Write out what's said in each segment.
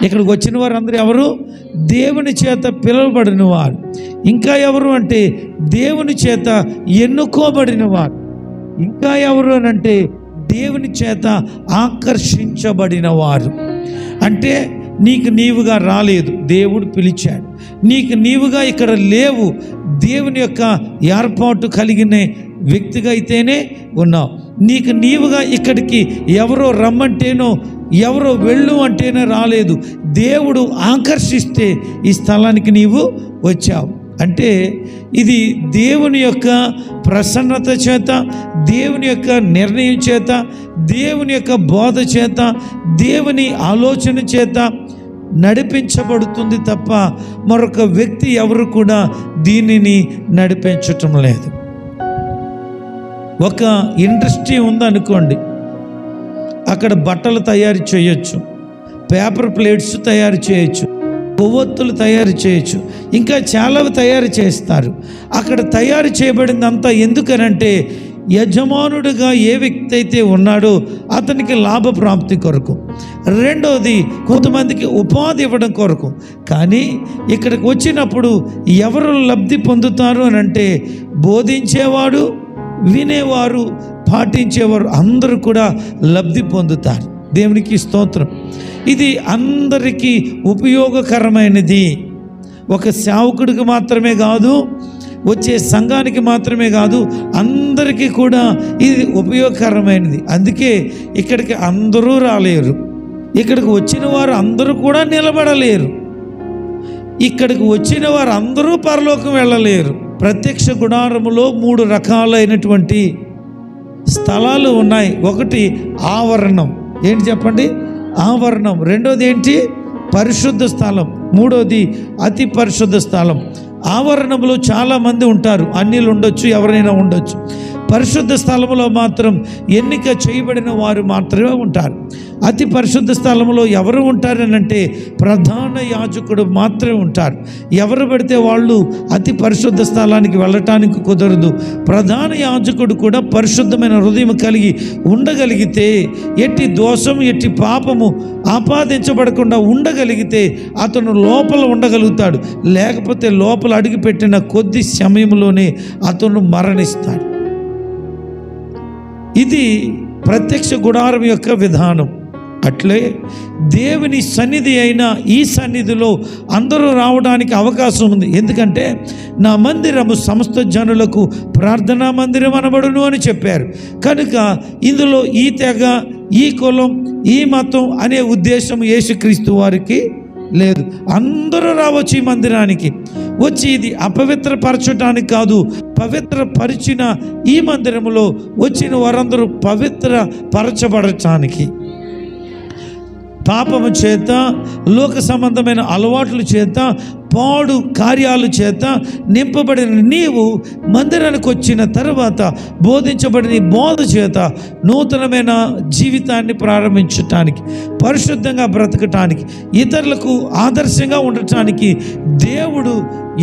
ఇక్కడికి వచ్చిన వారందరూ ఎవరు? దేవుని చేత పిలువబడిన వారు. ఇంకా ఎవరు అంటే దేవుని చేత ఎన్నుకోబడిన వారు. ఇంకా ఎవరు అని అంటే దేవుని చేత ఆకర్షించబడిన వారు. అంటే నీకు నీవుగా రాలేదు, దేవుడు పిలిచాడు. నీకు నీవుగా ఇక్కడ లేవు, దేవుని యొక్క ఏర్పాటు కలిగిన వ్యక్తిగా అయితేనే ఉన్నావు. నీకు నీవుగా ఇక్కడికి ఎవరో రమ్మంటేనో ఎవరో వెళ్ళు అంటేనే రాలేదు, దేవుడు ఆకర్షిస్తే ఈ స్థలానికి నీవు వచ్చావు. అంటే ఇది దేవుని యొక్క ప్రసన్నత చేత, దేవుని యొక్క నిర్ణయం చేత, దేవుని యొక్క బోధ చేత, దేవుని ఆలోచన చేత నడిపించబడుతుంది తప్ప మరొక వ్యక్తి ఎవరు కూడా దీనిని నడిపించటం లేదు. ఒక ఇండస్ట్రీ ఉందనుకోండి, అక్కడ బట్టలు తయారు చేయొచ్చు, పేపర్ ప్లేట్స్ తయారు చేయొచ్చు, కొవ్వొత్తులు తయారు చేయొచ్చు, ఇంకా చాలా తయారు చేస్తారు. అక్కడ తయారు చేయబడిందంతా ఎందుకనంటే యజమానుడిగా ఏ వ్యక్తి అయితే ఉన్నాడో అతనికి లాభప్రాప్తి కొరకు, రెండోది కొంతమందికి ఉపాధి ఇవ్వడం కొరకు. కానీ ఇక్కడికి వచ్చినప్పుడు ఎవరు లబ్ధి పొందుతారు అని అంటే బోధించేవాడు, వినేవారు, పాటించేవారు అందరూ కూడా లబ్ధి పొందుతారు. దేవునికి స్తోత్రం. ఇది అందరికీ ఉపయోగకరమైనది. ఒక సేవకుడికి మాత్రమే కాదు, వచ్చే సంఘానికి మాత్రమే కాదు, అందరికీ కూడా ఇది ఉపయోగకరమైనది. అందుకే ఇక్కడికి అందరూ రాలేరు, ఇక్కడికి వచ్చిన వారు అందరూ కూడా నిలబడలేరు, ఇక్కడికి వచ్చిన వారు అందరూ పరలోకం వెళ్ళలేరు. ప్రత్యక్ష గుడారములో 3 రకాలైనటువంటి స్థలాలు ఉన్నాయి. ఒకటి ఆవరణం. ఏంటి చెప్పండి? ఆవరణం. రెండోది ఏంటి? పరిశుద్ధ స్థలం. మూడోది అతి పరిశుద్ధ స్థలం. ఆవరణంలో చాలామంది ఉంటారు, అన్యులు ఉండొచ్చు, ఎవరైనా ఉండొచ్చు. పరిశుద్ధ స్థలంలో మాత్రం ఎన్నిక చేయబడిన వారు మాత్రమే ఉంటారు. అతి పరిశుద్ధ స్థలంలో ఎవరు ఉంటారనంటే ప్రధాన యాజకుడు మాత్రమే ఉంటారు. ఎవరు పడితే వాళ్ళు అతి పరిశుద్ధ స్థలానికి వెళ్ళటానికి కుదరదు. ప్రధాన యాజకుడు కూడా పరిశుద్ధమైన హృదయం కలిగి ఉండగలిగితే, ఎట్టి దోషం ఎట్టి పాపము ఆపాదించబడకుండా ఉండగలిగితే అతను లోపల ఉండగలుగుతాడు. లేకపోతే లోపల అడుగుపెట్టిన కొద్ది సమయంలోనే అతను మరణిస్తాడు. ఇది ప్రత్యక్ష గుడారం యొక్క విధానం. అట్లే దేవుని సన్నిధి అయిన ఈ సన్నిధిలో అందరూ రావడానికి అవకాశం ఉంది. ఎందుకంటే నా మందిరము సమస్త జనులకు ప్రార్థనా మందిరం అనబడును అని చెప్పారు. కనుక ఇందులో ఈ తెగ, ఈ కులం, ఈ మతం అనే ఉద్దేశం యేసుక్రీస్తు వారికి లేదు. అందరూ రావచ్చు ఈ మందిరానికి. వచ్చి ఇది అపవిత్రపరచడానికి కాదు, పవిత్రపరిచిన ఈ మందిరములో వచ్చిన వారందరూ పవిత్రపరచబడటానికి. పాపము చేత, లోక సంబంధమైన అలవాట్ల చేత, పాడు కార్యాల చేత నింపబడిన నీవు మందిరానికి వచ్చిన తర్వాత బోధించబడిన బోధ చేత నూతనమైన జీవితాన్ని ప్రారంభించటానికి, పరిశుద్ధంగా బ్రతకటానికి, ఇతరులకు ఆదర్శంగా ఉండటానికి దేవుడు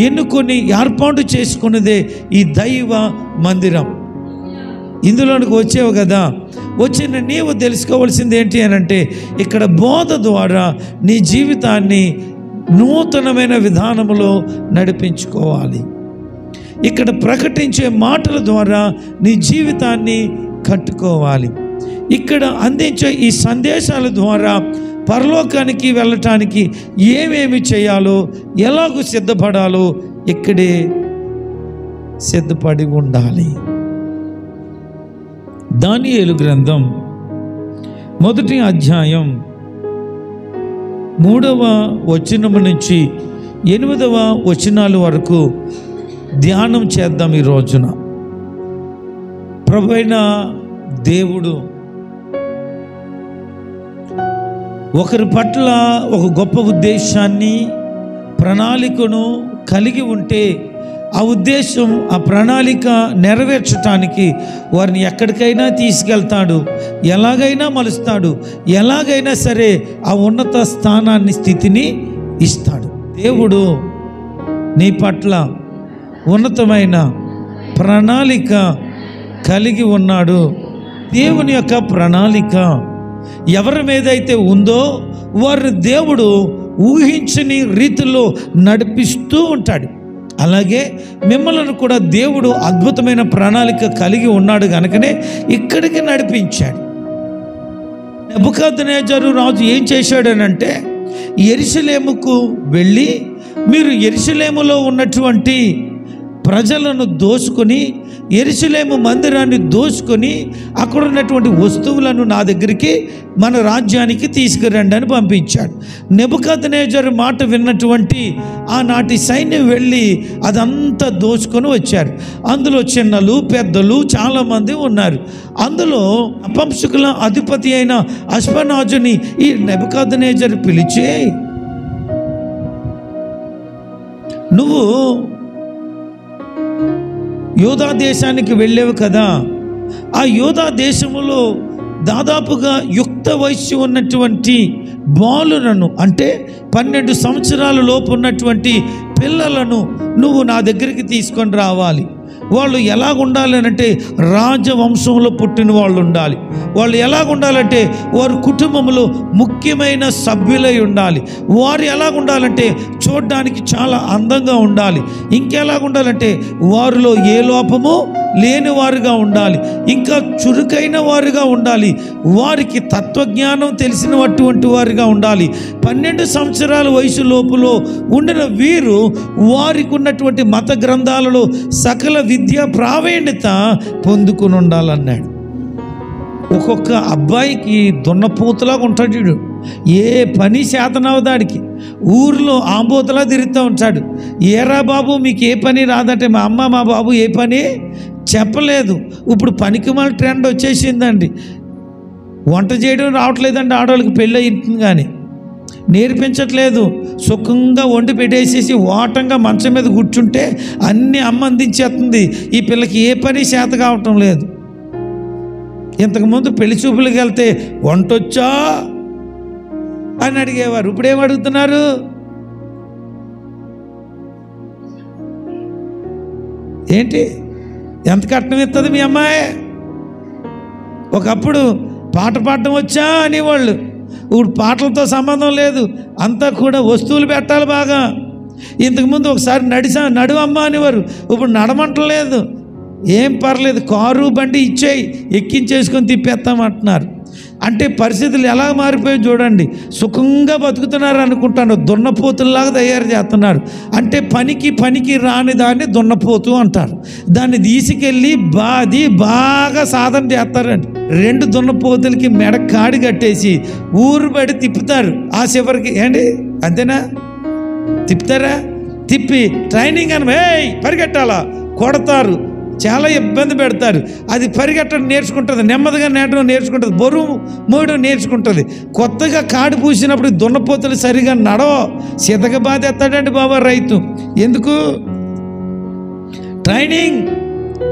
ఎన్నుకొని ఏర్పాటు చేసుకున్నదే ఈ దైవ మందిరం. ఇందులోనికి వచ్చేవు కదా, వచ్చిన నీవు తెలుసుకోవాల్సింది ఏంటి అని అంటే ఇక్కడ బోధ ద్వారా నీ జీవితాన్ని నూతనమైన విధానములో నడిపించుకోవాలి. ఇక్కడ ప్రకటించే మాటల ద్వారా నీ జీవితాన్ని కట్టుకోవాలి. ఇక్కడ అందించే ఈ సందేశాల ద్వారా పరలోకానికి వెళ్ళటానికి ఏమేమి చేయాలో, ఎలాగూ సిద్ధపడాలో ఇక్కడే సిద్ధపడి ఉండాలి. దానియేలు గ్రంథం 1వ అధ్యాయం 3వ వచనము నుంచి 8వ వచనాల వరకు ధ్యానం చేద్దాం. ఈ రోజున ప్రభువైన దేవుడు ఒకరి పట్ల ఒక గొప్ప ఉద్దేశాన్ని, ప్రణాళికను కలిగి ఉంటే ఆ ఉద్దేశం, ఆ ప్రణాళిక నెరవేర్చడానికి వారిని ఎక్కడికైనా తీసుకెళ్తాడు, ఎలాగైనా మలుస్తాడు, ఎలాగైనా సరే ఆ ఉన్నత స్థానాన్ని, స్థితిని ఇస్తాడు. దేవుడు నీ పట్ల ఉన్నతమైన ప్రణాళిక కలిగి ఉన్నాడు. దేవుని యొక్క ప్రణాళిక ఎవరి మీద అయితే ఉందో వారి దేవుడు ఊహించని రీతిలో నడిపిస్తూ ఉంటాడు. అలాగే మిమ్మల్ని కూడా దేవుడు అద్భుతమైన ప్రణాళిక కలిగి ఉన్నాడు కనుకనే ఇక్కడికి నడిపించాడు. నెబుకద్నెజరు రాజు ఏం చేశాడనంటే, యెరూషలేముకు వెళ్ళి మీరు యెరూషలేములో ఉన్నటువంటి ప్రజలను దోచుకొని, యెరూషలేము మందిరాన్ని దోచుకొని అక్కడ ఉన్నటువంటి వస్తువులను నా దగ్గరికి, మన రాజ్యానికి తీసుకురండి అని పంపించాడు. నెబుకద్నెజరు మాట విన్నటువంటి ఆనాటి సైన్యం వెళ్ళి అదంతా దోచుకొని వచ్చారు. అందులో చిన్నలు పెద్దలు చాలామంది ఉన్నారు. అందులో అపంసకుల అధిపతి అయిన అష్పెనాజుని ఈ నెబుకద్నెజరు పిలిచి, నువ్వు యూదా దేశానికి వెళ్ళేవు కదా, ఆ యూదా దేశములో దాదాపుగా యుక్త వయస్సు ఉన్నటువంటి బాలులను, అంటే 12 సంవత్సరాల లోపు ఉన్నటువంటి పిల్లలను నువ్వు నా దగ్గరికి తీసుకొని రావాలి. వాళ్ళు ఎలాగ ఉండాలనంటే రాజవంశంలో పుట్టిన వాళ్ళు ఉండాలి. వాళ్ళు ఎలాగ ఉండాలంటే వారి కుటుంబంలో ముఖ్యమైన సభ్యులై ఉండాలి. వారు ఎలాగ ఉండాలంటే చూడడానికి చాలా అందంగా ఉండాలి. ఇంకెలాగ ఉండాలంటే వారిలో ఏ లోపము లేని వారుగా ఉండాలి. ఇంకా చురుకైన వారుగా ఉండాలి. వారికి తత్వజ్ఞానం తెలిసినటువంటి వారుగా ఉండాలి. 12 సంవత్సరాల వయసు లోపులో ఉండిన వీరు వారికి ఉన్నటువంటి మత గ్రంథాలలో సకల విద్యా ప్రావీణ్యత పొందుకుని ఉండాలన్నాడు. ఒక్కొక్క అబ్బాయికి దున్నపోతులాగా ఉంటాడు చూడు, ఏ పని శాతనవదాడికి ఊరిలో ఆంబోతులా తిరుగుతూ ఉంటాడు. ఏరా బాబు మీకు ఏ పని రాదంటే, మా అమ్మ మా బాబు ఏ పని చెప్పలేదు. ఇప్పుడు పనికి మన ట్రెండ్ వచ్చేసిందండి. వంట చేయడం రావట్లేదండి ఆడవాళ్ళకి, పెళ్ళి అవుతుంది కానీ నేర్పించట్లేదు. సుఖంగా వండి పెట్టేసేసి ఓటంగా మంచం మీద కూర్చుంటే అన్నీ అమ్మ అందించేస్తుంది. ఈ పిల్లకి ఏ పని చేత కావటం లేదు. ఇంతకుముందు పెళ్లి చూపులకు వెళ్తే వంటొచ్చా అని అడిగేవారు. ఇప్పుడు ఏం అడుగుతున్నారు? ఏంటి, ఎంత కట్నం ఇస్తుంది మీ అమ్మాయి? ఒకప్పుడు పాట పాడటం వచ్చా అనేవాళ్ళు. ఇప్పుడు పాటలతో సంబంధం లేదు, అంతా కూడా వస్తువులు పెట్టాలి బాగా. ఇంతకుముందు ఒకసారి నడువు అమ్మ అనేవారు, ఇప్పుడు నడమంటలేదు. ఏం పర్లేదు, కారు బండి ఇచ్చేయి, ఎక్కించేసుకొని తిప్పేస్తామంటున్నారు. అంటే పరిస్థితులు ఎలా మారిపోయి చూడండి. సుఖంగా బతుకుతున్నారు అనుకుంటాను, దున్నపోతుల్లాగా తయారు చేస్తున్నారు. అంటే పనికి రాని దాన్ని దున్నపోతు అంటారు. దాన్ని తీసుకెళ్ళి బాగా సాధన చేస్తారండి. 2 దున్నపోతులకి మెడ కాడి కట్టేసి ఊరు బడి తిప్పుతారు. ఆ చివరికి ఏంటి అంతేనా, తిప్పుతారా? తిప్పి ట్రైనింగ్ అని పరిగెట్టాలా కొడతారు, చాలా ఇబ్బంది పెడతారు. అది పరిగెట్టడం నేర్చుకుంటుంది, నెమ్మదిగా నేటడం నేర్చుకుంటుంది, బరువు మోయడం నేర్చుకుంటుంది. కొత్తగా కాడి పూసినప్పుడు దున్నపోతులు సరిగా నడవ సితక బాధ ఎత్తాడండి బాబా రైతు. ఎందుకు?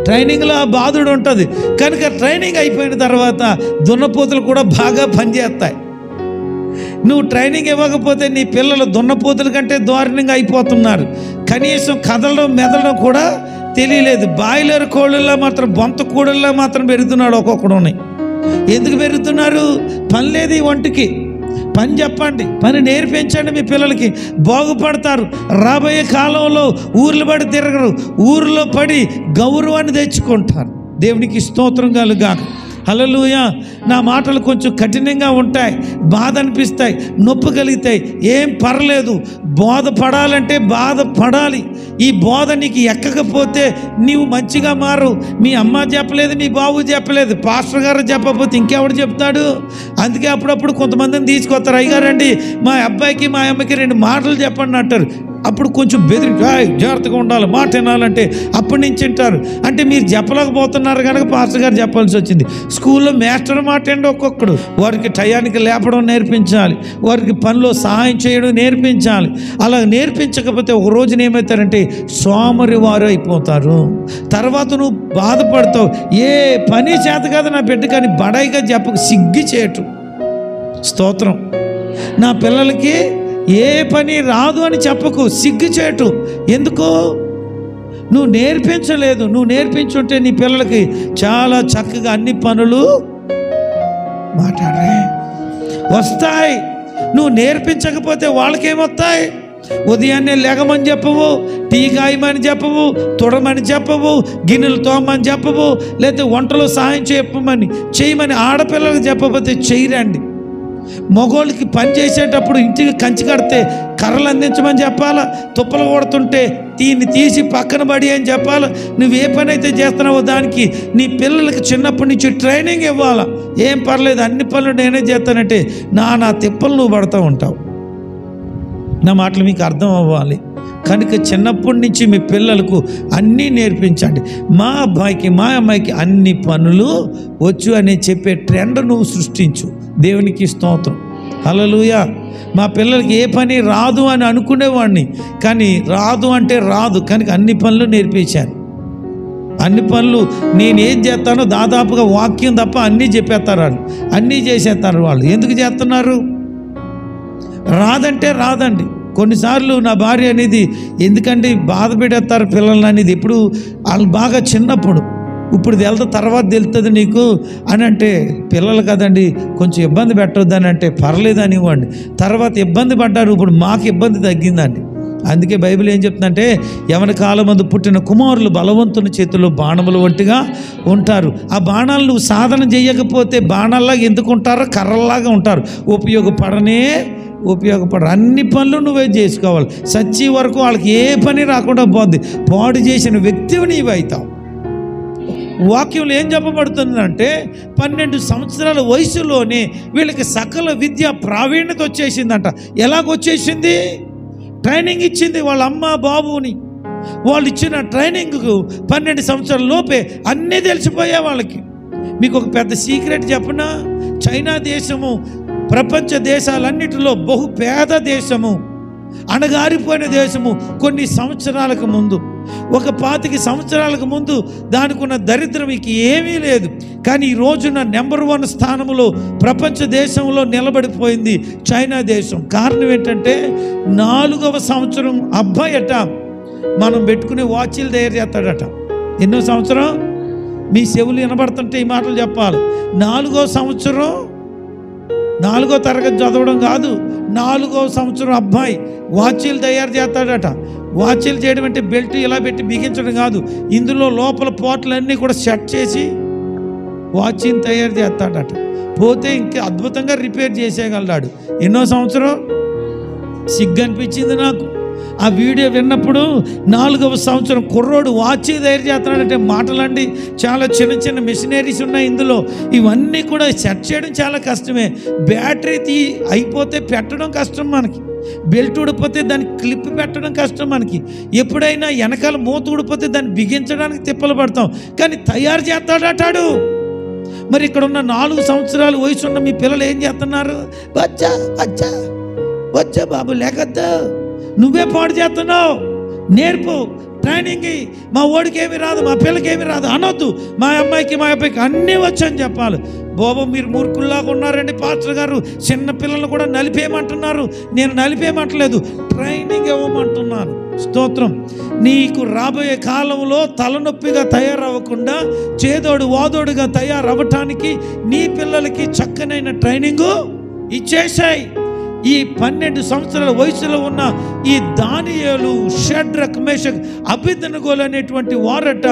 ట్రైనింగ్లో ఆ బాధుడు ఉంటుంది కనుక ట్రైనింగ్ అయిపోయిన తర్వాత దున్నపోతులు కూడా బాగా పనిచేస్తాయి. నువ్వు ట్రైనింగ్ ఇవ్వకపోతే నీ పిల్లలు దున్నపోతుల కంటే దారుణంగా అయిపోతున్నారు. కనీసం కదలడం మెదలడం కూడా తెలియలేదు. బాయిలర్ కోళ్ళల్లో మాత్రం, బొంత కోళ్ళల్లో మాత్రం పెరుగుతున్నాడు ఒక్కొక్కడుని. ఎందుకు పెరుగుతున్నారు? పని లేదు ఈ వంటికి. పని చెప్పండి, పని నేర్పించండి, మీ పిల్లలకి బాగుపడతారు. రాబోయే కాలంలో ఊర్లు పడి తిరగరు, ఊర్లో పడి గౌరవాన్ని తెచ్చుకుంటారు. దేవునికి స్తోత్రం కలుగాక. హల్లెలూయా. నా మాటలు కొంచెం కఠినంగా ఉంటాయి, బాధ అనిపిస్తాయి, నొప్పి కలిగితాయి. ఏం పర్లేదు, బాధపడాలంటే బాధపడాలి. ఈ బోధ నీకు ఎక్కకపోతే నీవు మంచిగా మారు. మీ అమ్మ చెప్పలేదు, మీ బాబు చెప్పలేదు, పాస్టర్ గారు చెప్పకపోతే ఇంకెవడు చెప్తాడు? అందుకే అప్పుడప్పుడు కొంతమందిని తీసుకొస్తారు. అయ్యారండి మా అబ్బాయికి మా అమ్మకి 2 మాటలు చెప్పండి అంటారు. అప్పుడు కొంచెం బెదిరించి జాగ్రత్తగా ఉండాలి, మాట వినాలంటే అప్పటి నుంచి వింటారు. అంటే మీరు చెప్పలేకపోతున్నారు కనుక పాస్టర్ గారు చెప్పాల్సి వచ్చింది. స్కూల్లో మాస్టర్ మాట ఏంటి ఒక్కొక్కడు. వారికి టయానికి లేపడం నేర్పించాలి, వారికి పనిలో సహాయం చేయడం నేర్పించాలి. అలా నేర్పించకపోతే ఒక రోజున ఏమవుతారంటే సోమరి వారు అయిపోతారు. తర్వాత నువ్వు బాధపడతావు. ఏ పని చేత కాదు నా బిడ్డ కానీ బడాయిగా చెప్పక సిగ్గి చేయటం. స్తోత్రం. నా పిల్లలకి ఏ పని రాదు అని చెప్పకు, సిగ్గు చేయటం. ఎందుకు? నువ్వు నేర్పించలేదు. నువ్వు నేర్పించుంటే నీ పిల్లలకి చాలా చక్కగా అన్ని పనులు మాట్లాడరే. వస్తాయి. నువ్వు నేర్పించకపోతే వాళ్ళకేమొస్తాయి? ఉదయాన్నే లేగమని చెప్పవు, టీ కాయమని చెప్పవు, తుడమని చెప్పవు, గిన్నెలు తోమని చెప్పవు, లేకపోతే వంటలో సహాయం చేయమని ఆడపిల్లలకు చెప్పకపోతే చేయరండి. మగోళ్ళకి పని చేసేటప్పుడు ఇంటికి కంచి కడితే కర్రలు అందించమని చెప్పాలా, తుప్పలు కొడుతుంటే దీన్ని తీసి పక్కన పడి అని చెప్పాలా. నువ్వు ఏ పని అయితే చేస్తున్నావో దానికి నీ పిల్లలకి చిన్నప్పటి నుంచి ట్రైనింగ్ ఇవ్వాలా. ఏం పర్లేదు, అన్ని పనులు నేనే చేస్తానంటే నా తిప్పలు నువ్వు పడుతూ ఉంటావు. నా మాటలు మీకు అర్థం అవ్వాలి. కనుక చిన్నప్పటి నుంచి మీ పిల్లలకు అన్నీ నేర్పించండి. మా అబ్బాయికి మా అమ్మాయికి అన్ని పనులు వచ్చు అని చెప్పే ట్రెండ్ నువ్వు సృష్టించు. దేవునికి స్తోత్రం, హల్లెలూయా. మా పిల్లలకి ఏ పని రాదు అని అనుకునేవాడిని, కానీ రాదు అంటే రాదు, కనుక అన్ని పనులు నేర్పించాను. అన్ని పనులు నేనేం చేస్తానో దాదాపుగా వాక్యం తప్ప అన్నీ చెప్పేస్తారు వాళ్ళు, అన్నీ చేసేస్తారు వాళ్ళు. ఎందుకు చేస్తున్నారు? రాదంటే రాదండి. కొన్నిసార్లు నా భార్య అనేది ఎందుకంటే బాధ పెడతారు పిల్లల్ని అనేది ఎప్పుడు వాళ్ళు బాగా చిన్నప్పుడు, ఇప్పుడు వెళ్తా తర్వాత తెలుస్తుంది నీకు అని అంటే, పిల్లలు కదండి కొంచెం ఇబ్బంది పెట్టొద్దని అంటే పర్లేదని ఇవ్వండి. తర్వాత ఇబ్బంది పడ్డారు, ఇప్పుడు మాకు ఇబ్బంది తగ్గిందండి. అందుకే బైబిల్ ఏం చెప్తుందంటే, యవన కాలమందు పుట్టిన కుమారులు బలవంతుని చేతుల్లో బాణములు వంటిగా ఉంటారు. ఆ బాణాలు నువ్వు సాధన చేయకపోతే బాణాల్లాగా ఎందుకు ఉంటారో, కర్రల్లాగా ఉంటారు, ఉపయోగపడరు. అన్ని పనులు నువ్వే చేసుకోవాలి. సచ్చి వరకు వాళ్ళకి ఏ పని రాకుండా పోద్ది. పాడు చేసిన వ్యక్తివి నీవు అవుతావు. వాక్యంలో ఏం చెప్పబడుతుందంటే 12 సంవత్సరాల వయసులోనే వీళ్ళకి సకల విద్య ప్రావీణ్యత వచ్చేసిందంట. ఎలాగొచ్చేసింది? ట్రైనింగ్ ఇచ్చింది వాళ్ళ అమ్మ బాబుని. వాళ్ళు ఇచ్చిన ట్రైనింగ్కు 12 సంవత్సరాల లోపే అన్నీ తెలిసిపోయా వాళ్ళకి. మీకు ఒక పెద్ద సీక్రెట్ చెప్పనా? చైనా దేశము ప్రపంచ దేశాలన్నిటిలో బహు పేద దేశము, అణగారిపోయిన దేశము. కొన్ని సంవత్సరాలకు ముందు, ఒక 25 సంవత్సరాలకు ముందు దానికి ఉన్న దరిద్రం ఇక ఏమీ లేదు. కానీ ఈ రోజున నెంబర్ 1 స్థానంలో ప్రపంచ దేశంలో నిలబడిపోయింది చైనా దేశం. కారణం ఏంటంటే 4వ సంవత్సరం అబ్బాయి అట మనం పెట్టుకునే వాచీలు తయారు చేస్తాడట. ఎన్నో సంవత్సరం? మీ చెవులు వినబడుతుంటే ఈ మాటలు చెప్పాలి. 4వ సంవత్సరం, 4వ తరగతి చదవడం కాదు, 4వ సంవత్సరం అబ్బాయి వాచీలు తయారు చేస్తాడట. వాచీలు చేయడం అంటే బెల్ట్ ఇలా పెట్టి బిగించడం కాదు, ఇందులో లోపల పోట్లన్నీ కూడా సెట్ చేసి వాచీని తయారు చేస్తాడట. పోతే ఇంకా అద్భుతంగా రిపేర్ చేసేయగలడాడు. ఎన్నో సంవత్సరం? సిగ్గు అనిపించింది నాకు ఆ వీడియో విన్నప్పుడు. 4వ సంవత్సరం కుర్రోడు వాచ్ తయారు చేస్తున్నాడంటే మాటలండి. చాలా చిన్న మిషనరీస్ ఉన్నాయి ఇందులో. ఇవన్నీ కూడా సెట్ చేయడం చాలా కష్టమే. బ్యాటరీ అయిపోతే పెట్టడం కష్టం మనకి. బెల్ట్ ఊడిపోతే దానికి క్లిప్ పెట్టడం కష్టం మనకి. ఎప్పుడైనా వెనకాల మూత ఊడిపోతే దాన్ని బిగించడానికి తిప్పలు పడతాం, కానీ తయారు చేస్తాడటాడు. మరి ఇక్కడ ఉన్న 4 సంవత్సరాల వయసు ఉన్న మీ పిల్లలు ఏం చేస్తున్నారు? వచ్చా వచ్చా వచ్చా బాబు, లేకద్దా, నువ్వే పాడు చేస్తున్నావు. నేర్పు, ట్రైనింగ్. మా ఓడికి ఏమి రాదు, మా పిల్లకి ఏమి రాదు అనొద్దు. మా అమ్మాయికి మా అబ్బాయికి అన్నీ వచ్చని చెప్పాలి. బాబు మీరు మూర్ఖుల్లాగా ఉన్నారండి పాస్టర్ గారు, చిన్న పిల్లలు కూడా నలిపేయమంటున్నారు. నేను నలిపేయమంటలేదు, ట్రైనింగ్ ఇవ్వమంటున్నాను. స్తోత్రం. నీకు రాబోయే కాలంలో తలనొప్పిగా తయారవ్వకుండా చేదోడు వాదోడుగా తయారవ్వటానికి నీ పిల్లలకి చక్కనైన ట్రైనింగు ఇచ్చేసాయి. ఈ 12 సంవత్సరాల వయసులో ఉన్న ఈ దానియేలు, షడ్రక్, మేషక్, అబేద్నెగోలు అనేటువంటి వారట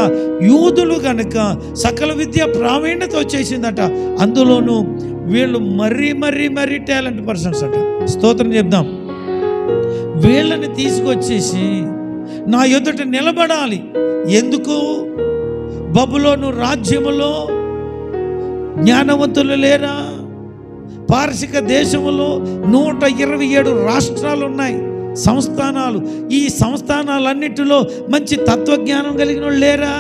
యూదులు గనుక సకల విద్య ప్రావీణ్యత వచ్చేసిందట. అందులోనూ వీళ్ళు మరీ టాలెంట్ పర్సన్స్ అట. స్తోత్రం చెప్దాం. వీళ్ళని తీసుకొచ్చేసి నా ఎదుట నిలబడాలి. ఎందుకు? బబులోను రాజ్యములో జ్ఞానవంతులు లేరా? పారసిక దేశంలో 127 రాష్ట్రాలు ఉన్నాయి, సంస్థానాలు. ఈ సంస్థానాలన్నిటిలో మంచి తత్వజ్ఞానం కలిగిన వాళ్ళు లేరా?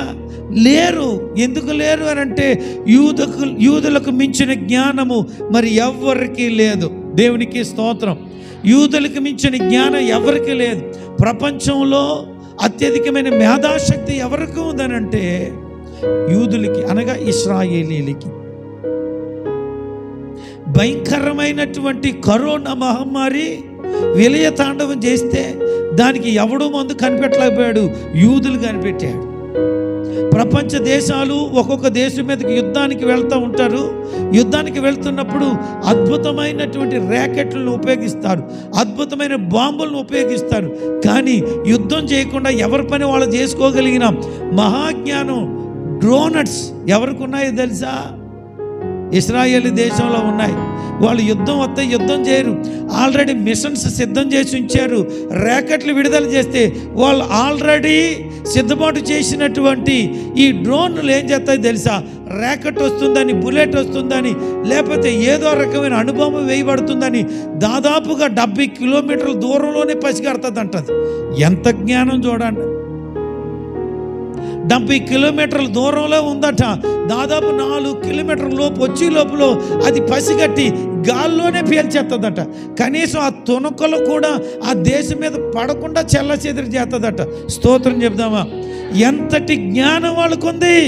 లేరు. ఎందుకు లేరు అని అంటే యూదులకు మించిన జ్ఞానము మరి ఎవ్వరికీ లేదు. దేవునికి స్తోత్రం. యూదులకు మించిన జ్ఞానం ఎవరికి లేదు. ప్రపంచంలో అత్యధికమైన మేధాశక్తి ఎవరికి ఉందనంటే యూదులకి, అనగా ఇశ్రాయేలీలకి. భయంకరమైనటువంటి కరోనా మహమ్మారి విలయ తాండవం చేస్తే దానికి ఎవడో మందు కనిపెట్టలేకపోయాడు, యూదులు కనిపెట్టాడు. ప్రపంచ దేశాలు ఒక్కొక్క దేశం మీదకి యుద్ధానికి వెళ్తూ ఉంటారు. యుద్ధానికి వెళ్తున్నప్పుడు అద్భుతమైనటువంటి ర్యాకెట్లను ఉపయోగిస్తారు, అద్భుతమైన బాంబులను ఉపయోగిస్తారు. కానీ యుద్ధం చేయకుండా ఎవరి పని వాళ్ళు చేసుకోగలిగిన మహాజ్ఞానం డ్రోనట్స్ ఎవరికి ఉన్నాయో తెలుసా? ఇస్రాయేల్ దేశంలో ఉన్నాయి. వాళ్ళు యుద్ధం వస్తే యుద్ధం చేయరు, ఆల్రెడీ మిషన్స్ సిద్ధం చేసి ఉంచారు. ర్యాకెట్లు విడుదల చేస్తే వాళ్ళు ఆల్రెడీ సిద్ధపాటు చేసినటువంటి ఈ డ్రోన్లు ఏం చేస్తాయి తెలుసా? ర్యాకెట్ వస్తుందని, బుల్లెట్ వస్తుందని, లేకపోతే ఏదో రకమైన అనుభవం వేయబడుతుందని దాదాపుగా 70 కిలోమీటర్ల దూరంలోనే పసిగడుతుంది అంటది. ఎంత జ్ఞానం చూడండి! 70 కిలోమీటర్ల దూరంలో ఉందట. దాదాపు 4 కిలోమీటర్ల లోపు వచ్చే లోపల అది పసిగట్టి గాల్లోనే పేల్చేస్తుందట. కనీసం ఆ తునకలు కూడా ఆ దేశం మీద పడకుండా చెల్లచెదిరి చేస్తుందట. స్తోత్రం చెప్దామా? ఎంతటి జ్ఞానం వాళ్ళకుంది!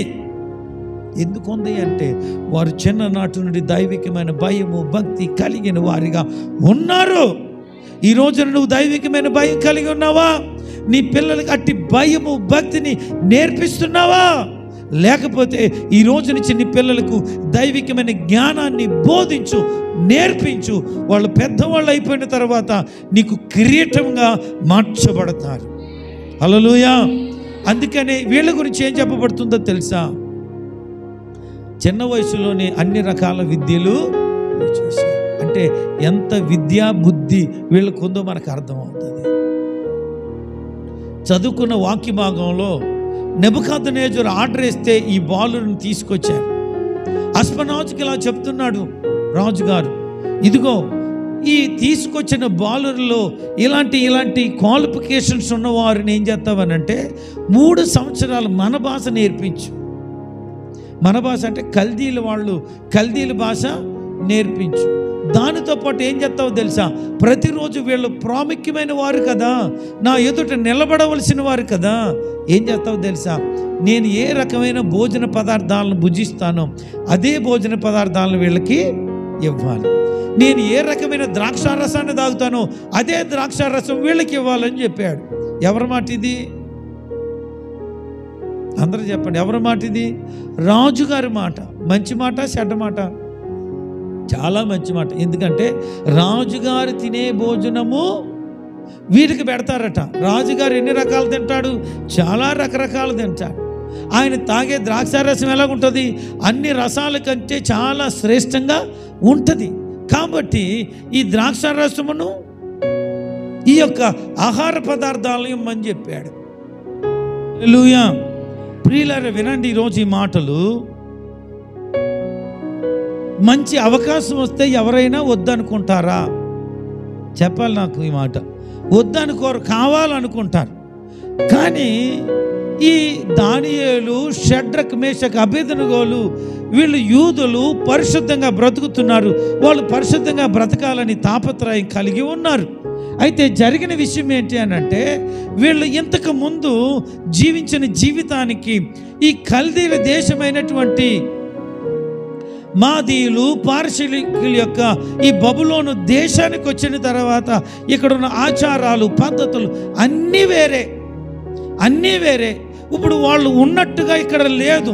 ఎందుకుంది అంటే వారు చిన్ననాటి నుండి దైవికమైన భయము భక్తి కలిగిన వారిగా ఉన్నారు. ఈ రోజున నువ్వు దైవికమైన భయం కలిగి ఉన్నావా? నీ పిల్లలకి అట్టి భయము భక్తిని నేర్పిస్తున్నావా? లేకపోతే ఈ రోజు నుంచి నీ పిల్లలకు దైవికమైన జ్ఞానాన్ని బోధించు, నేర్పించు. వాళ్ళు పెద్దవాళ్ళు అయిపోయిన తర్వాత నీకు కిరీటంగా మార్చబడతారు. హల్లెలూయా! అందుకని వీళ్ళ గురించి ఏం చెప్పబడుతుందో తెలుసా? చిన్న వయసులోనే అన్ని రకాల విద్యలు చేశారు. అంటే ఎంత విద్యా బుద్ధి వీళ్ళకు ఉందో మనకు అర్థమవుతుంది. చదువుకున్న వాక్య భాగంలో నెబుకద్నెజరు ఆర్డర్ ఇస్తే ఈ బాలుని తీసుకొచ్చారు. అస్పనాజుకి ఇలా చెప్తున్నాడు రాజుగారు, ఇదిగో ఈ తీసుకొచ్చిన బాలుల్లో ఇలాంటి క్వాలిఫికేషన్స్ ఉన్నవారిని ఏం చేస్తావనంటే 3 సంవత్సరాలు మన భాష నేర్పించు. మన భాష అంటే కల్దీల భాష నేర్పించు. దానితో పాటు ఏం చేస్తావో తెలుసా? ప్రతిరోజు వీళ్ళు ప్రాముఖ్యమైన వారు కదా, నా ఎదుట నిలబడవలసిన వారు కదా. ఏం చేస్తావో తెలుసా? నేను ఏ రకమైన భోజన పదార్థాలను భుజిస్తానో అదే భోజన పదార్థాలను వీళ్ళకి ఇవ్వాలి. నేను ఏ రకమైన ద్రాక్షారసాన్ని తాగుతానో అదే ద్రాక్షారసం వీళ్ళకి ఇవ్వాలని చెప్పాడు. ఎవరి మాట ఇది? అందరూ చెప్పండి, ఎవరి మాట ఇది? రాజుగారి మాట. మంచి మాట చెడ్డ మాట? చాలా మంచి మాట. ఎందుకంటే రాజుగారు తినే భోజనము వీరికి పెడతారట. రాజుగారు ఎన్ని రకాలు తింటాడు? చాలా రకరకాలు తింటాడు. ఆయన తాగే ద్రాక్షారసం ఎలా ఉంటుంది? అన్ని రసాల కంటే చాలా శ్రేష్టంగా ఉంటుంది. కాబట్టి ఈ ద్రాక్షారసమును ఈ యొక్క ఆహార పదార్థాలను ఇమ్మని చెప్పాడు. హల్లెలూయా! ప్రియులారా వినండి ఈరోజు ఈ మాటలు. మంచి అవకాశం వస్తే ఎవరైనా వద్దనుకుంటారా? చెప్పాలి నాకు ఈ మాట. వద్దనుకోరు, కావాలనుకుంటారు. కానీ ఈ దానియేలు, షడ్రక్, మేషక్, అబేద్నెగోలు వీళ్ళు యూదులు పరిశుద్ధంగా బ్రతుకుతున్నారు. వాళ్ళు పరిశుద్ధంగా బ్రతకాలని తాపత్రయం కలిగి ఉన్నారు. అయితే జరిగిన విషయం ఏంటి అని అంటే వీళ్ళు ఇంతకు ముందు జీవించిన జీవితానికి ఈ కల్దీల దేశమైనటువంటి మాదీయులు, పార్షికుల యొక్క ఈ బబులోను దేశానికి వచ్చిన తర్వాత ఇక్కడున్న ఆచారాలు పద్ధతులు అన్నీ వేరే. ఇప్పుడు వాళ్ళు ఉన్నట్టుగా ఇక్కడ లేదు.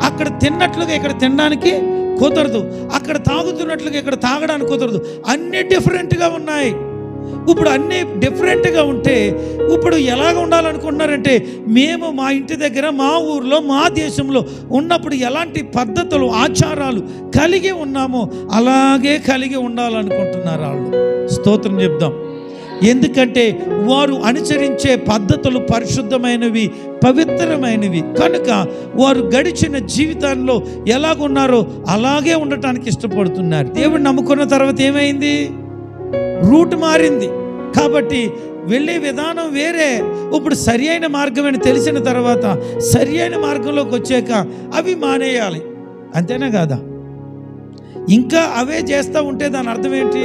అక్కడ తిన్నట్లుగా ఇక్కడ తినడానికి కుదరదు, అక్కడ తాగుతున్నట్లుగా ఇక్కడ తాగడానికి కుదరదు. అన్నీ డిఫరెంట్గా ఉన్నాయి. ఇప్పుడు అన్నీ డిఫరెంట్గా ఉంటే ఇప్పుడు ఎలాగ ఉండాలనుకుంటున్నారంటే మేము మా ఇంటి దగ్గర, మా ఊర్లో, మా దేశంలో ఉన్నప్పుడు ఎలాంటి పద్ధతులు ఆచారాలు కలిగి ఉన్నామో అలాగే కలిగి ఉండాలనుకుంటున్నారు వాళ్ళు. స్తోత్రం చెప్దాం. ఎందుకంటే వారు అనుసరించే పద్ధతులు పరిశుద్ధమైనవి, పవిత్రమైనవి కనుక వారు గడిచిన జీవితాల్లో ఎలాగున్నారో అలాగే ఉండటానికి ఇష్టపడుతున్నారు. దేవుడు నమ్ముకున్న తర్వాత ఏమైంది? రూట్ మారింది. కాబట్టి వెళ్ళే విధానం వేరే. ఇప్పుడు సరి అయిన మార్గం అని తెలిసిన తర్వాత సరి అయిన మార్గంలోకి వచ్చాక అవి మానేయాలి. అంతేనా కాదా? ఇంకా అవే చేస్తూ ఉంటే దాని అర్థం ఏంటి?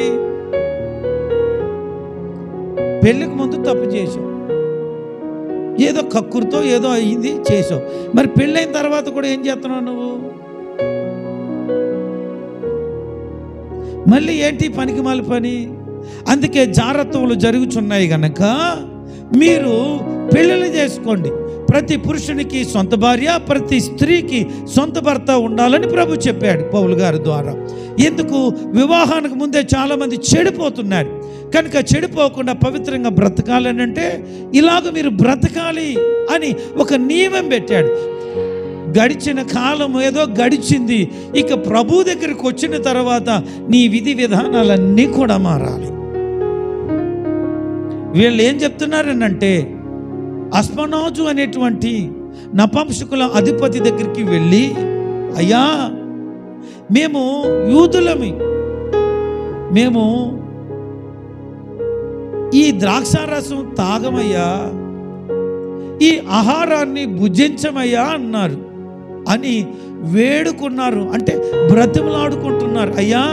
పెళ్ళికి ముందు తప్పు చేసావు, ఏదో కక్కుర్తో ఏదో అయింది చేసావు. మరి పెళ్ళైన తర్వాత కూడా ఏం చేస్తున్నావు నువ్వు? మళ్ళీ ఏంటి పనికి మాలి పని? అందుకే జాగ్రత్తలు జరుగుతున్నాయి కనుక మీరు పెళ్ళిళ్ళు చేసుకోండి. ప్రతి పురుషునికి సొంత భార్య, ప్రతి స్త్రీకి సొంత భర్త ఉండాలని ప్రభు చెప్పాడు పౌలు గారి ద్వారా. ఎందుకు? వివాహానికి ముందే చాలామంది చెడిపోతున్నారు కనుక చెడిపోకుండా పవిత్రంగా బ్రతకాలని అంటే ఇలాగ మీరు బ్రతకాలి అని ఒక నియమం పెట్టాడు. గడిచిన కాలం ఏదో గడిచింది, ఇక ప్రభు దగ్గరికి వచ్చిన తర్వాత నీ విధి విధానాలన్నీ కూడా మారాలి. వీళ్ళు ఏం చెప్తున్నారనంటే, అస్మనాజు అనేటువంటి నపుంసకుల అధిపతి దగ్గరికి వెళ్ళి, అయ్యా మేము యూదులమి, మేము ఈ ద్రాక్షారసం తాగమయ్యా, ఈ ఆహారాన్ని భుజించమయ్యా అన్నారు అని వేడుకున్నారు. అంటే బ్రతిమలాడుకుంటున్నారు. అయ్యా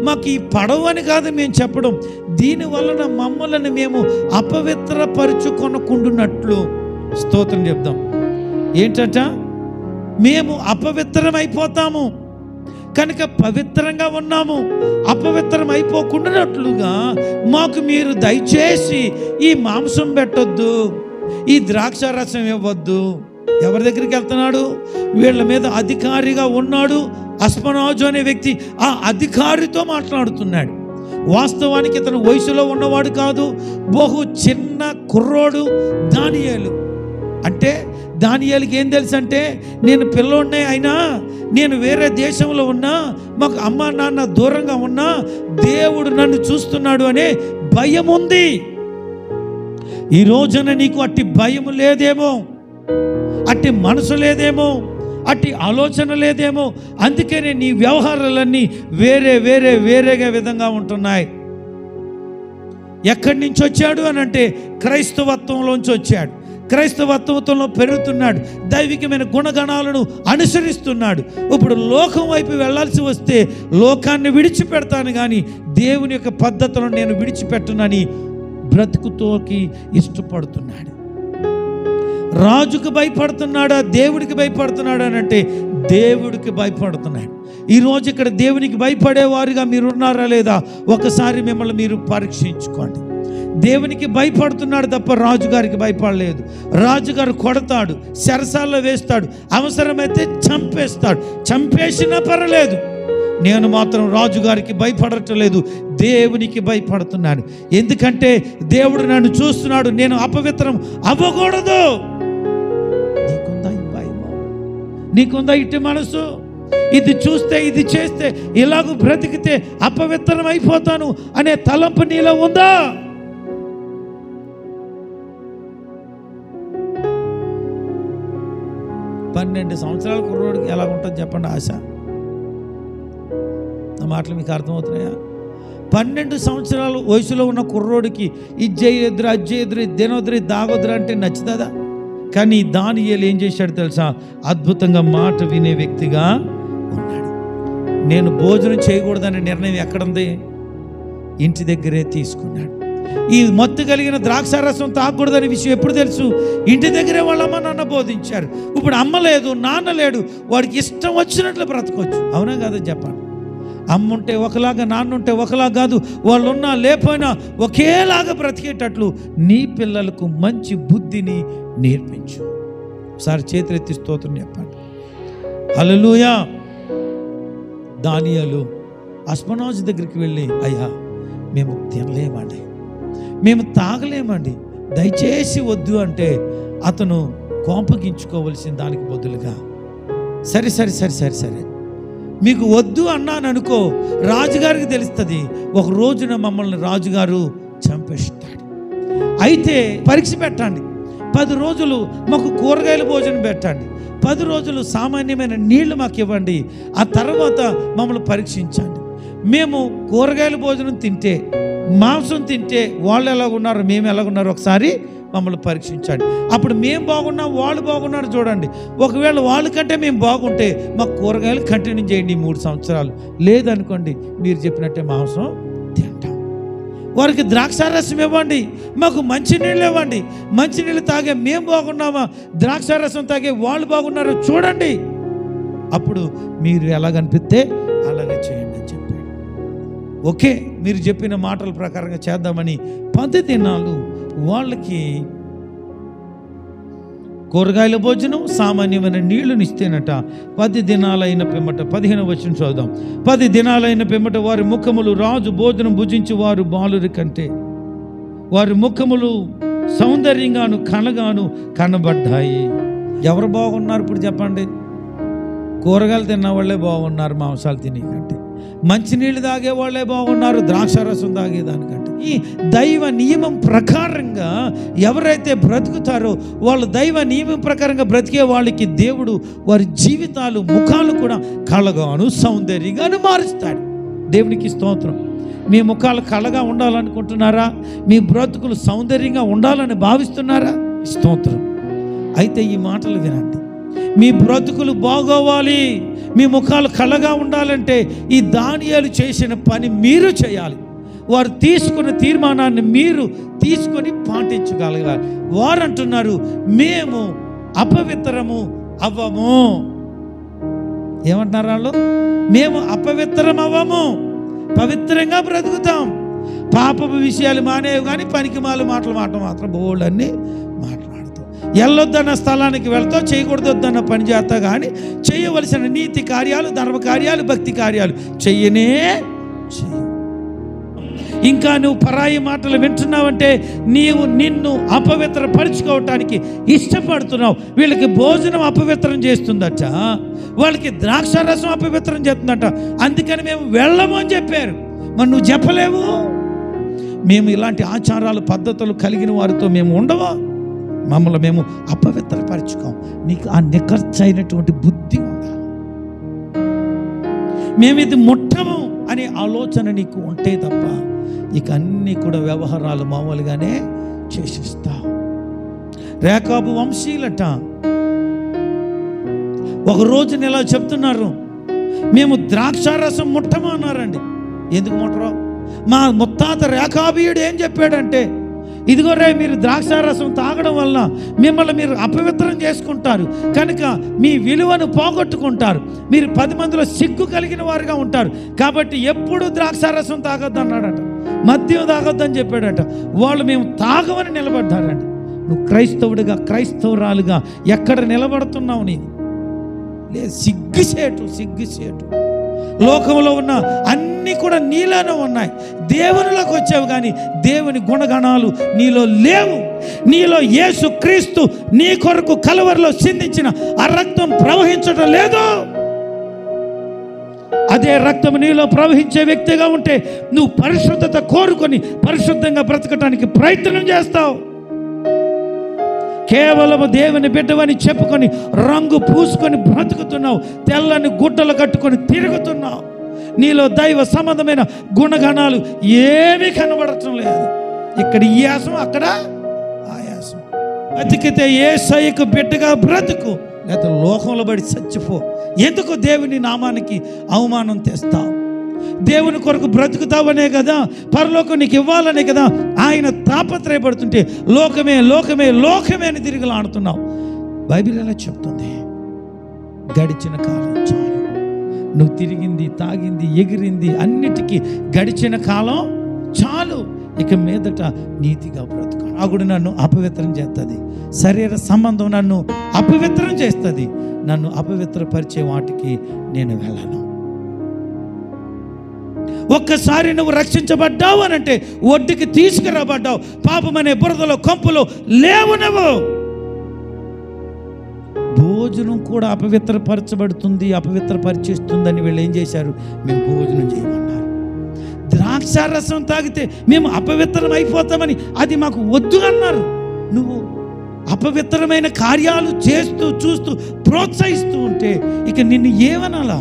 మాకు ఈ పడవని కాదు మేము చెప్పడం, దీని వలన మమ్మల్ని మేము అపవిత్రపరుచుకొనకుండునట్లు స్తోత్రం చెప్దాం. ఏంటట? మేము అపవిత్రమైపోతాము కనుక పవిత్రంగా ఉన్నాము, అపవిత్రం అయిపోకుండానట్లుగా మాకు మీరు దయచేసి ఈ మాంసం పెట్టొద్దు, ఈ ద్రాక్ష రసం ఇవ్వద్దు. ఎవరి దగ్గరికి వెళ్తున్నాడు? వీళ్ళ మీద అధికారిగా ఉన్నాడు అస్మనాజు అనే వ్యక్తి. ఆ అధికారితో మాట్లాడుతున్నాడు. వాస్తవానికి ఇతను వయసులో ఉన్నవాడు కాదు, బహు చిన్న కుర్రోడు దానియేలు. అంటే దానియేలుకి ఏం తెలుసు అంటే, నేను పిల్లోడినే అయినా, నేను వేరే దేశంలో ఉన్నా, మాకు అమ్మ నాన్న దూరంగా ఉన్నా దేవుడు నన్ను చూస్తున్నాడు అనే భయం ఉంది. ఈ రోజున నీకు అట్టి భయం లేదేమో, అట్టి మనసు లేదేమో, అట్టి ఆలోచన లేదేమో. అందుకనే నీ వ్యవహారాలన్నీ వేరేగా విధంగా ఉంటున్నాయి. ఎక్కడి నుంచి వచ్చాడు అని అంటే క్రైస్తవత్వంలోంచి వచ్చాడు. క్రైస్తవత్వంలో పెరుగుతున్నాడు, దైవికమైన గుణగణాలను అనుసరిస్తున్నాడు. ఇప్పుడు లోకం వైపు వెళ్ళాల్సి వస్తే లోకాన్ని విడిచిపెడతాను కానీ దేవుని యొక్క పద్ధతులను నేను విడిచిపెట్టనని బ్రతుకుతోకి ఇష్టపడుతున్నాడు. రాజుకు భయపడుతున్నాడా, దేవుడికి భయపడుతున్నాడు అని అంటే దేవుడికి భయపడుతున్నాడు. ఈరోజు ఇక్కడ దేవునికి భయపడేవారుగా మీరు ఉన్నారా లేదా ఒకసారి మిమ్మల్ని మీరు పరీక్షించుకోండి. దేవునికి భయపడుతున్నాడు తప్ప రాజుగారికి భయపడలేదు. రాజుగారు కొడతాడు, చెరసాల్లో వేస్తాడు, అవసరమైతే చంపేస్తాడు, చంపేసినా పర్వాలేదు. నేను మాత్రం రాజుగారికి భయపడట్లేదు, దేవునికి భయపడుతున్నాను. ఎందుకంటే దేవుడు నన్ను చూస్తున్నాడు, నేను అపవిత్రం అవ్వకూడదు. నీకుందా ఈ భయము? నీకుందా ఇట్టి మనసు? ఇది చూస్తే, ఇది చేస్తే, ఇలాగ బ్రతికితే అపవిత్రం అయిపోతాను అనే తలంపు నీలో ఉందా? పన్నెండు సంవత్సరాల కుర్రోడికి ఎలా ఉంటుంది చెప్పండి ఆశ? నా మాటలు మీకు అర్థమవుతున్నాయా? 12 సంవత్సరాల వయసులో ఉన్న కుర్రోడికి ఇది చేయొద్దురు, అది చేయొద్దురు, దేనొద్దురు, దాగొద్దురు అంటే నచ్చుతుందా? కానీ దానియేలు ఏం చేశాడు తెలుసా? అద్భుతంగా మాట వినే వ్యక్తిగా ఉన్నాడు. నేను భోజనం చేయకూడదనే నిర్ణయం ఎక్కడుంది? ఇంటి దగ్గరే తీసుకున్నాడు. ఈ మత్తు కలిగిన ద్రాక్షారసం తాగకూడదనే విషయం ఎప్పుడు తెలుసు? ఇంటి దగ్గరే వాళ్ళ అమ్మ నాన్న బోధించారు. ఇప్పుడు అమ్మ లేదు, నాన్న లేడు, వాడికి ఇష్టం వచ్చినట్లు బ్రతకొచ్చు. అవునా కాదా చెప్పండి? అమ్మ ఉంటే ఒకలాగా, నాన్న ఉంటే ఒకలాగా కాదు, వాళ్ళు ఉన్నా లేకపోయినా ఒకేలాగా బ్రతికేటట్లు నీ పిల్లలకు మంచి బుద్ధిని నేర్పించు. ఒకసారి చేతులెత్తి స్తోత్రం చెప్పండి. హల్లెలూయా. దానియేలు అస్మనాజు దగ్గరికి వెళ్ళి, అయ్యా మేము తినలేమండి, మేము తాగలేమండి, దయచేసి వద్దు అంటే అతను కోపగించుకోవలసిన దానికి బదులుగా సరే మీకు వద్దు అన్నాను అనుకో, రాజుగారికి తెలుస్తుంది, ఒక రోజున మమ్మల్ని రాజుగారు చంపేస్తాడు. అయితే పరీక్ష పెట్టండి, 10 రోజులు మాకు కూరగాయల భోజనం పెట్టండి, 10 రోజులు సామాన్యమైన నీళ్లు మాకు ఇవ్వండి, ఆ తర్వాత మమ్మల్ని పరీక్షించండి. మేము కూరగాయల భోజనం తింటే, మాంసం తింటే వాళ్ళు ఎలాగున్నారు, మేము ఎలాగున్నారు ఒకసారి మమ్మల్ని పరీక్షించండి. అప్పుడు మేము బాగున్నాం, వాళ్ళు బాగున్నారు చూడండి. ఒకవేళ వాళ్ళకంటే మేము బాగుంటే మాకు కూరగాయలు కంటిన్యూ చేయండి 3 సంవత్సరాలు. లేదనుకోండి మీరు చెప్పినట్టే మాంసం తింటాం. వారికి ద్రాక్షారసం ఇవ్వండి, మాకు మంచినీళ్ళు ఇవ్వండి, మంచినీళ్ళు తాగే మేము బాగున్నామా, ద్రాక్షారసం తాగే వాళ్ళు బాగున్నారో చూడండి, అప్పుడు మీరు ఎలాగనిపిస్తే అలాగే చేయండి అని చెప్పాడు. ఓకే, మీరు చెప్పిన మాటల ప్రకారంగా చేద్దామని 10 దినాలు వాళ్ళకి కూరగాయల భోజనం సామాన్యమైన నీళ్లను ఇస్తేనట 10 దినాలైన పిమ్మట 15వ వచనం చదువుదాం. 10 దినాలైన పిమ్మట వారి ముఖములు రాజు భోజనం భుజించి వారు బాలురి కంటే వారి ముఖములు సౌందర్యంగాను కనగాను కనబడ్డాయి. ఎవరు బాగున్నారు ఇప్పుడు చెప్పండి? కూరగాయలు తిన్న వాళ్ళే బాగున్నారు మాంసాలు తినే కంటే. మంచినీళ్ళు తాగే వాళ్ళే బాగున్నారు ద్రాక్షారసం తాగేదానికంటే. ఈ దైవ నియమం ప్రకారంగా ఎవరైతే బ్రతుకుతారో వాళ్ళు దైవ నియమం ప్రకారంగా బ్రతికే వాళ్ళకి దేవుడు వారి జీవితాలు ముఖాలు కూడా కళగాను సౌందర్యంగాను మారుస్తాడు. దేవునికి స్తోత్రం. మీ ముఖాలు కళగా ఉండాలనుకుంటున్నారా? మీ బ్రతుకులు సౌందర్యంగా ఉండాలని భావిస్తున్నారా? స్తోత్రం. అయితే ఈ మాటలు వినండి. మీ బ్రతుకులు బాగోవాలి, మీ ముఖాలు కళగా ఉండాలంటే ఈ దానియేలు చేసిన పని మీరు చేయాలి. వారు తీసుకున్న తీర్మానాన్ని మీరు తీసుకొని పాటించగలగాలి. వారు అంటున్నారు, మేము అపవిత్రము అవ్వము. ఏమంటున్నారు వాళ్ళు? మేము అపవిత్రం అవ్వము, పవిత్రంగా బ్రతుకుతాం. పాపపు విషయాలు మానేవి కానీ పనికిమాల మాటలు మాత్రం బోళ్ళన్నీ మాట్లాడుతాం. వెళ్ళొద్దన్న స్థలానికి వెళ్తావు, చేయకూడదొద్దన్న పని చేస్తా కానీ చేయవలసిన నీతి కార్యాలు, ధర్మ కార్యాలు, భక్తి కార్యాలు చెయ్యనే చెయ్యి. ఇంకా నువ్వు పరాయి మాటలు వింటున్నావంటే నిన్ను అపవిత్రపరుచుకోవటానికి ఇష్టపడుతున్నావు. వీళ్ళకి భోజనం అపవిత్రం చేస్తుందట, వాళ్ళకి ద్రాక్షారసం అపవిత్రం చేస్తుందట. అందుకని మేము వెళ్ళము అని చెప్పారు. మరి నువ్వు చెప్పలేవు. మేము ఇలాంటి ఆచారాలు పద్ధతులు కలిగిన వారితో మేము ఉండవా? మమ్మల్ని మేము అపవిత్రపరచుకోం. నీకు ఆ నిఖర్చైనటువంటి బుద్ధి ఉండాలి. మేము ఇది ముట్టము అనే ఆలోచన నీకు ఉంటే తప్ప ఇక అన్నీ కూడా వ్యవహారాలు మామూలుగానే చేసిస్తావు. రేకాబు వంశీయులట ఒక రోజున ఇలా చెప్తున్నారు, మేము ద్రాక్షారసం ముట్టము అన్నారండి. ఎందుకు ముట్టరు? మా ముత్తాత రేకాబీయుడు ఏం చెప్పాడంటే, ఇదిగో రే, మీరు ద్రాక్షారసం తాగడం వల్ల మిమ్మల్ని మీరు అపవిత్రం చేసుకుంటారు, కనుక మీ విలువను పోగొట్టుకుంటారు, మీరు 10 మందిలో సిగ్గు కలిగిన వారుగా ఉంటారు, కాబట్టి ఎప్పుడు ద్రాక్షారసం తాగొద్దు అన్నాడట, మద్యం తాగొద్దని చెప్పాడట. వాళ్ళు మేము తాగమని నిలబడ్డారండి. నువ్వు క్రైస్తవుడిగా క్రైస్తవురాలుగా ఎక్కడ నిలబడుతున్నావు? నీవు లేదు. సిగ్గుసేటు. లోకంలో ఉన్న అన్నీ కూడా నీలోనే ఉన్నాయి. దేవునిలోకి వచ్చావు కానీ దేవుని గుణగణాలు నీలో లేవు. నీలో యేసు క్రీస్తు నీ కొరకు కలవరిలో సిందించిన ఆ రక్తం ప్రవహించడం లేదు. అదే రక్తం నీలో ప్రవహించే వ్యక్తిగా ఉంటే నువ్వు పరిశుద్ధత కోరుకొని పరిశుద్ధంగా బ్రతకటానికి ప్రయత్నం చేస్తావు. కేవలం దేవుని బిడ్డవని చెప్పుకొని రంగు పూసుకొని బ్రతుకుతున్నావు. తెల్లని గుడ్డలు కట్టుకొని తిరుగుతున్నావు. నీలో దైవ సంబంధమైన గుణగణాలు ఏమీ కనబడటం లేదు. ఇక్కడ ఈ యాసం, అక్కడ ఆయాసం. బతికితే యేసయ్యకు బిడ్డగా బ్రతుకు, లేదా లోకంలో పడి చచ్చిపో. ఎందుకు దేవుని నామానికి అవమానం తెస్తావు? దేవుని కొరకు బ్రతుకుతావనే కదా, పరలోకం నీకు ఇవ్వాలనే కదా ఆయన తాపత్రయపడుతుంటే లోకమే అని తిరిగిలాడుతున్నావు. బైబిల్ ఎలా చెప్తుంది? గడిచిన కాలం చాలు. నువ్వు తిరిగింది, తాగింది, ఎగిరింది అన్నిటికీ గడిచిన కాలం చాలు. ఇక మీదట నీతిగా బ్రతుకు. ఆగుడు నన్ను అపవిత్రం చేస్తుంది, శరీర సంబంధం నన్ను అపవిత్రం చేస్తుంది. నన్ను అపవిత్రపరిచే వాటికి నేను వెళ్ళను. ఒక్కసారి నువ్వు రక్షించబడ్డావు అనంటే ఒడ్డుకి తీసుకురాబడ్డావు. పాపమనే బురదలో కంపులో లేవు. నువ్వు భోజనం కూడా అపవిత్రపరచబడుతుంది, అపవిత్రపరిచేస్తుందని వీళ్ళు ఏం చేశారు? మేము భోజనం చేయమన్నారు. ద్రాక్షారసం తాగితే మేము అపవిత్రం అయిపోతామని అది మాకు వద్దు అన్నారు. నువ్వు అపవిత్రమైన కార్యాలు చేస్తూ చూస్తూ ప్రోత్సహిస్తూ ఉంటే ఇక నిన్ను ఏమనాలా?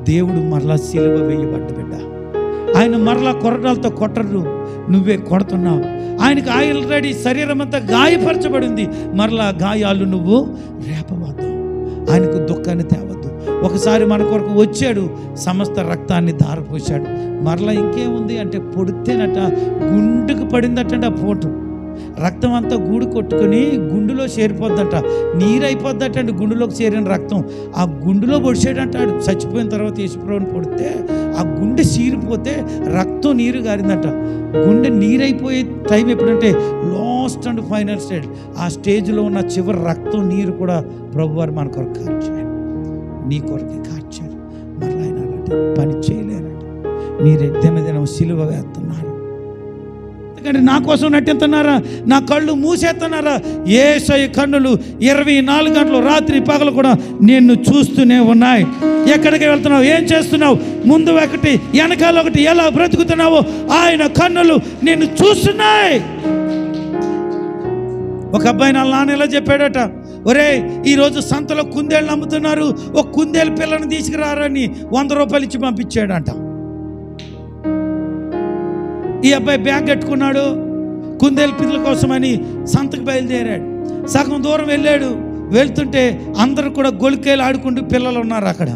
దేవుడు మరలా సిలువ వేయబడ్డ బిడ్డ. ఆయన మరలా కొరడాలతో కొట్టరు, నువ్వే కొడుతున్నావు. ఆయనకు ఆల్రెడీ శరీరం అంతా గాయపరచబడింది. మరలా గాయాలు నువ్వు రేపవద్దు. ఆయనకు దుఃఖాన్ని తేవద్దు. ఒకసారి మన కొరకు వచ్చాడు, సమస్త రక్తాన్ని ధారపోశాడు. మరలా ఇంకేముంది అంటే పొడితేనట గుండెకు పడిందట ఆ పోటు. రక్తం అంతా గూడు కొట్టుకొని గుండులో చేరిపోద్దట, నీరు అయిపోద్దట అండి. గుండులోకి చేరిన రక్తం ఆ గుండులో పొడిచాడంటాడు. చచ్చిపోయిన తర్వాత యేసుప్రభుని పొడితే ఆ గుండె చీరిపోతే రక్తం నీరు గారిందట. గుండె నీరైపోయే టైం ఎప్పుడంటే లాస్ట్ అండ్ ఫైనల్ స్టేజ్. ఆ స్టేజ్లో ఉన్న చివరి రక్తం నీరు కూడా ప్రభువారు మన కొరకు కార్చారు, నీ కొరకే కార్చారు. మరలా ఆయన అలాంటి పని చేయలేరట. మీరు దినదినం సిలువ వేస్తున్నారు, ఎందుకంటే నా కోసం నటిస్తున్నారా? నా కళ్ళు మూసేస్తున్నారా? యేసయ్య కన్నులు 24 గంటలు రాత్రి పగలు కూడా నిన్ను చూస్తూనే ఉన్నాయి. ఎక్కడికి వెళ్తున్నావు, ఏం చేస్తున్నావు, ముందు ఒకటి వెనకాల ఒకటి, ఎలా బ్రతుకుతున్నావో ఆయన కన్నులు నిన్ను చూస్తున్నాయి. ఒక అబ్బాయి నా నాన్న ఎలా చెప్పాడట, ఒరే ఈరోజు సంతలో కుందేళ్ళు అమ్ముతున్నారు, ఒక కుందేలు పిల్లని తీసుకురారని 100 రూపాయలు ఇచ్చి పంపించాడంట. ఈ అబ్బాయి బ్యాగ్ కట్టుకున్నాడు, కుందేలు పిల్లల కోసమని సంతకు బయలుదేరాడు. సగం దూరం వెళ్ళాడు. వెళ్తుంటే అందరూ కూడా గొలికేలు ఆడుకుంటూ పిల్లలు ఉన్నారు. అక్కడ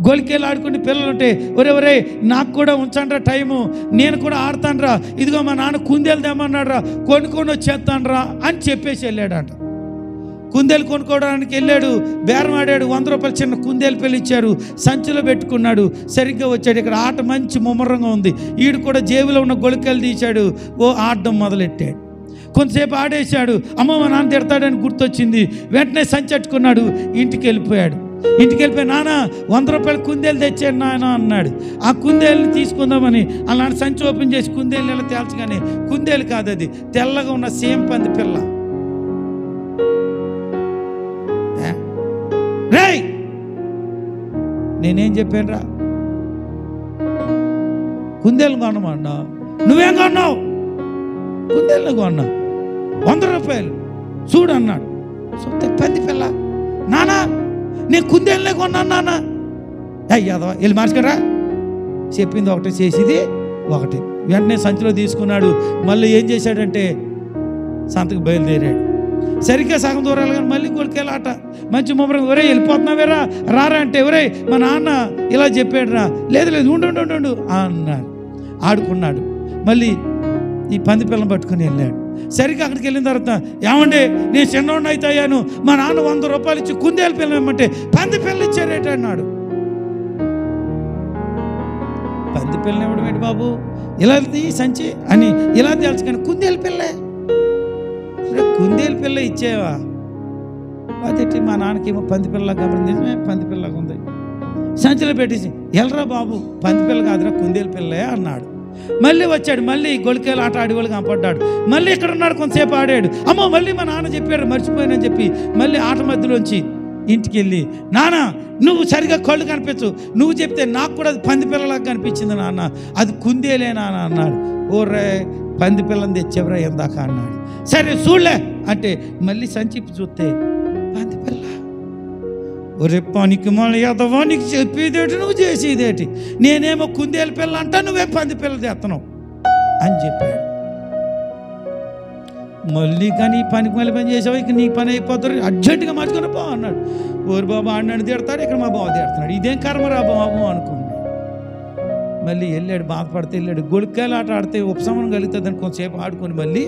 గొలికేలు ఆడుకుంటూ పిల్లలు ఉంటే, ఒరే నాకు కూడా ఉంచండ్రా టైము, నేను కూడా ఆడతానురా, ఇదిగో మా నాన్న కుందేలు తెమ్మన్నాడు రా, కొనుక్కొని వచ్చేస్తానురా అని చెప్పేసి వెళ్ళాడంట. కుందేలు కొనుక్కోవడానికి వెళ్ళాడు, బేరం ఆడాడు. 100 రూపాయలు చిన్న కుందేలు పిల్ల ఇచ్చారు, సంచిలో పెట్టుకున్నాడు. సరిగ్గా వచ్చాడు. ఇక్కడ ఆట మంచి ముమ్మరంగా ఉంది. ఈడు కూడా జేబులో ఉన్న గొలికలు తీశాడు, ఆడడం మొదలెట్టాడు. కొంతసేపు ఆడేశాడు. అమ్మ మా నాన్న తిడతాడని గుర్తొచ్చింది. వెంటనే సంచి అట్టుకున్నాడు, ఇంటికి వెళ్ళిపోయాడు. ఇంటికి వెళ్ళిపోయి, నాన్న 100 రూపాయలు కుందేలు తెచ్చాడు నాయన అన్నాడు. ఆ కుందేలుని తీసుకుందామని అలా సంచి ఓపెన్ చేసి కుందేలు ఎలా తేల్చగానే కుందేలు కాదు, అది తెల్లగా ఉన్న సేమ్ పంది పిల్ల. రేయ్ నేనేం చెప్పాను రా, కుందేలు కొనమన్నా, నువ్వేం కొన్నావు? కుందేలు కొన్నావు, 100 రూపాయలు చూడు అన్నాడు. చూస్తే పంది పిల్ల. నానా నేను కుందేలునే కొన్నాను నాన్న. అయ్యాదవా వెళ్ళి మార్చుకరా, చెప్పింది ఒకటి చేసేది ఒకటి. వెంటనే సంచిలో తీసుకున్నాడు. మళ్ళీ ఏం చేశాడంటే సంతకు బయలుదేరాడు. సరిగ్గా సగం దూరాలు కానీ మళ్ళీ గొలికేలాట మంచి ముమ్మరం. ఒరే వెళ్ళిపోతున్నావేరా, రారా అంటే, ఒరే మా నాన్న ఇలా చెప్పాడు రా. లేదు ఉండు అన్నాడు. ఆడుకున్నాడు. మళ్ళీ ఈ పంది పిల్లని పట్టుకుని వెళ్ళాడు. సరిగ్గా అక్కడికి వెళ్ళిన తర్వాత, ఏమండి నేను చిన్నోడిని అయితే అయ్యాను, మా నాన్న 100 రూపాయలు ఇచ్చి కుందేలు పిల్ల ఇమ్మంటే పంది పిల్ల ఇచ్చారేట అన్నాడు. పంది పిల్లని ఇవ్వడం ఏంటి బాబు, ఇలా సంచి అని ఇలా తెలుసుకొని కుందేలు పిల్లే, కుందేలు పిల్ల ఇచ్చేవా? అదేంటి మా నాన్నకేమో పంది పిల్లలాగా కాబట్టి నిజమే పంది పిల్లలాగా ఉంది. సంచిలో పెట్టేసి, ఎల్రా బాబు పంది పిల్ల కాదురా కుందేలు పిల్లే అన్నాడు. మళ్ళీ వచ్చాడు. మళ్ళీ గొలికేలు ఆట ఆడేవాళ్ళు కనపడ్డాడు. మళ్ళీ ఇక్కడ ఉన్నాడు. కొంతసేపు ఆడాడు. అమ్మో మళ్ళీ మా నాన్న చెప్పాడు మర్చిపోయానని చెప్పి మళ్ళీ ఆట మధ్యలోంచి ఇంటికి వెళ్ళి, నాన్న నువ్వు సరిగా కళ్ళు కనిపించు, నువ్వు చెప్తే నాకు కూడా అది పంది పిల్లలాగా కనిపించింది నాన్న, అది కుందేలే నాన్న అన్నాడు. ఓర్రే పంది పిల్లని తెచ్చేవరా ఎందాక అన్నాడు. సరే చూడలే అంటే మళ్ళీ సంచిప్పి చూస్తే పంది పిల్ల. ఒరే పనికి మళ్ళీ ఎదవా, నీకు చెప్పేదేటి నువ్వు చేసేదేటి, నేనేమో కుందేలు పిల్ల అంటా, నువ్వేం పంది పిల్ల తెస్తున్నావు అని చెప్పాడు. మళ్ళీ కానీ పనికి మళ్ళీ పని చేసావు, ఇక నీ పని అయిపోతారు, అర్జెంటుగా మార్చుకుని పో అన్నాడు. ఓరు బాబు ఆడినాడు తిడతాడు, ఇక్కడ మా బాబు తిడతాడు, ఇదేం కర్మరా బాబు అనుకున్నాడు. మళ్ళీ వెళ్ళాడు, బాధపడితే వెళ్ళాడు. గొలికాయలు ఆట ఆడితే ఉపశమనం కలుగుతుందని కొంతసేపు ఆడుకొని మళ్ళీ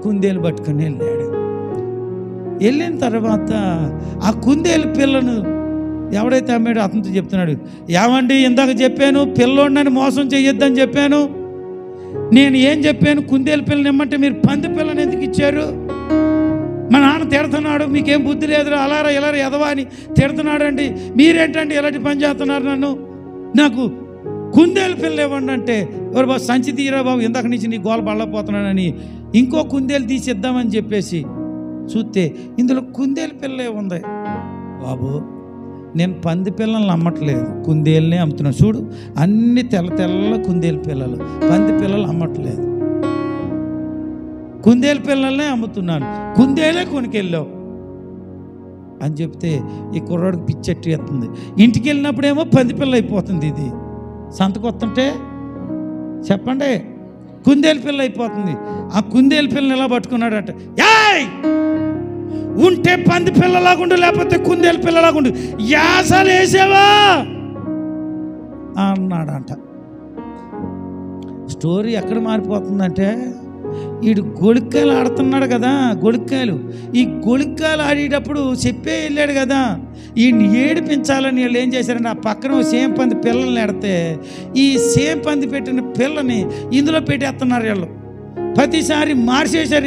కుందేలు పట్టుకొని వెళ్ళాడు. వెళ్ళిన తర్వాత ఆ కుందేలు పిల్లను ఎవడైతే అమ్మాడో అతనితో చెప్తున్నాడు, ఏమండి ఇందాక చెప్పాను పిల్లోడినని మోసం చెయ్యొద్దని చెప్పాను, నేను ఏం చెప్పాను, కుందేలు పిల్లని ఇమ్మంటే మీరు పంది పిల్లని ఎందుకు ఇచ్చారు? మా నాన్న తిడుతున్నాడు, మీకేం బుద్ధి లేదురా, అలారా ఎలారా ఎదవా అని తిడుతున్నాడు అండి, మీరేంటండి ఎలాంటి పని చేస్తున్నారు, నన్ను నాకు కుందేలు పిల్ల ఇవ్వండి అంటే, ఎవరు బాబు సంచి తీరా బాబు, ఇందాక నుంచి నీ గోల పడలేకపోతున్నానని ఇంకో కుందేలు తీసి ఇద్దామని చెప్పేసి చూస్తే ఇందులో కుందేలు పిల్లే ఉంది. బాబు నేను పంది పిల్లల్ని అమ్మట్లేదు, కుందేలునే అమ్ముతున్నాను, చూడు అన్ని తెల్ల కుందేలు పిల్లలు, పంది పిల్లలు అమ్మట్లేదు, కుందేలు పిల్లల్నే అమ్ముతున్నాను, కుందేలే కొనుకెళ్ళావు అని చెప్తే ఈ కుర్రాడికి పిచ్చెట్టు ఎత్తుంది. ఇంటికి వెళ్ళినప్పుడేమో పంది పిల్ల అయిపోతుంది, ఇది సంతకు వస్తుంటే చెప్పండి కుందేలు పిల్ల అయిపోతుంది. ఆ కుందేలు పిల్లని ఎలా పట్టుకున్నాడట, యాయ్ ఉంటే పంది పిల్లలాగుండు, లేకపోతే కుందేలు పిల్లలాగుండు, యాసలు వేసావా అన్నాడంట. స్టోరీ ఎక్కడ మారిపోతుందంటే, వీడు గొళిక్కాయలు ఆడుతున్నాడు కదా, గొళిక్కాయలు. ఈ గొళిక్కాయలు ఆడేటప్పుడు చెప్పే వెళ్ళాడు కదా, వీడిని ఏడిపించాలని వీళ్ళు ఏం చేశారంటే ఆ పక్కన సేమ్ పంది పిల్లల్ని ఎడితే ఈ సేమ్ పంది పెట్టిన పిల్లని ఇందులో పెట్టేస్తున్నారు వీళ్ళు. ప్రతిసారి మార్చేశారు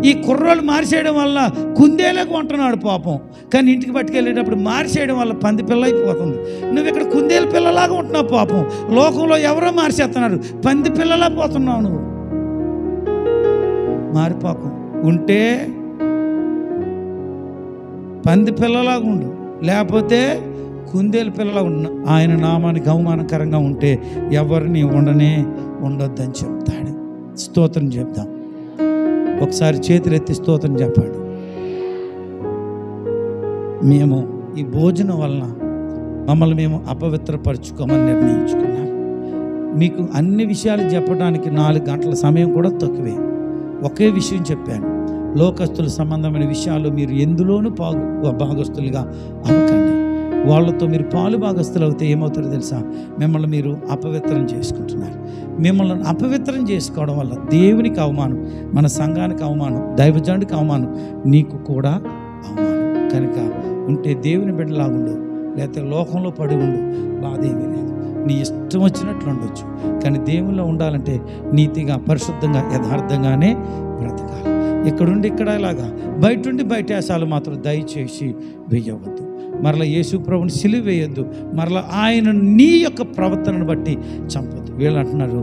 ఈ కుర్రోళ్ళు మార్చేయడం వల్ల కుందేలకు ఉంటున్నాడు పాపం. కానీ ఇంటికి పట్టుకెళ్ళేటప్పుడు మార్చేయడం వల్ల పంది పిల్ల అయిపోతుంది. నువ్వు ఇక్కడ కుందేలు పిల్లలాగా ఉంటున్నావు పాపం. లోకంలో ఎవరో మార్చేస్తున్నారు, పంది పిల్లలా పోతున్నావు. నువ్వు మారిపోకం. ఉంటే పంది పిల్లలాగా ఉండు, లేకపోతే కుందేలు పిల్లలా ఉండు. ఆయన నామానికి అవమానకరంగా ఉంటే ఎవరిని ఉండొద్దని చెప్తాడు. స్తోత్రం చెప్దాం. ఒకసారి చేతులు ఎత్తి స్తోత్రం చెప్పండి. మేము ఈ భోజనం వలన మమ్మల్ని మేము అపవిత్రపరచుకోమని నిర్ణయించుకున్నాం. మీకు అన్ని విషయాలు చెప్పడానికి 4 గంటల సమయం కూడా తక్కువే. ఒకే విషయం చెప్పాను, లోకస్తుల సంబంధమైన విషయాలు మీరు ఎందులోనూ భాగస్తులుగా అవ్వకండి. వాళ్ళతో మీరు పాలు భాగస్తులు అవుతే ఏమవుతారో తెలుసా? మిమ్మల్ని మీరు అపవిత్రం చేసుకుంటున్నారు. మిమ్మల్ని అపవిత్రం చేసుకోవడం వల్ల దేవునికి అవమానం, మన సంఘానికి అవమానం, దైవజనుడికి అవమానం, నీకు కూడా అవమానం. కనుక ఉంటే దేవుని బిడ్డలాగుండు, లేకపోతే లోకంలో పడి ఉండు, బాధ ఏమీ లేదు. నీ ఇష్టం వచ్చినట్లు ఉండొచ్చు, కానీ దేవుల్లో ఉండాలంటే నీతిగా, పరిశుద్ధంగా, యథార్థంగానే బ్రతకాలి. ఇక్కడుండి ఇక్కడ ఇలాగా, బయటుండి బయట వేసాలు మాత్రం దయచేసి వేయవద్దు. మరలా యేసు ప్రభుని సిలువ వేయొద్దు. మరలా ఆయన నీ యొక్క ప్రవర్తనను బట్టి చంపొద్దు. వీళ్ళు అంటున్నారు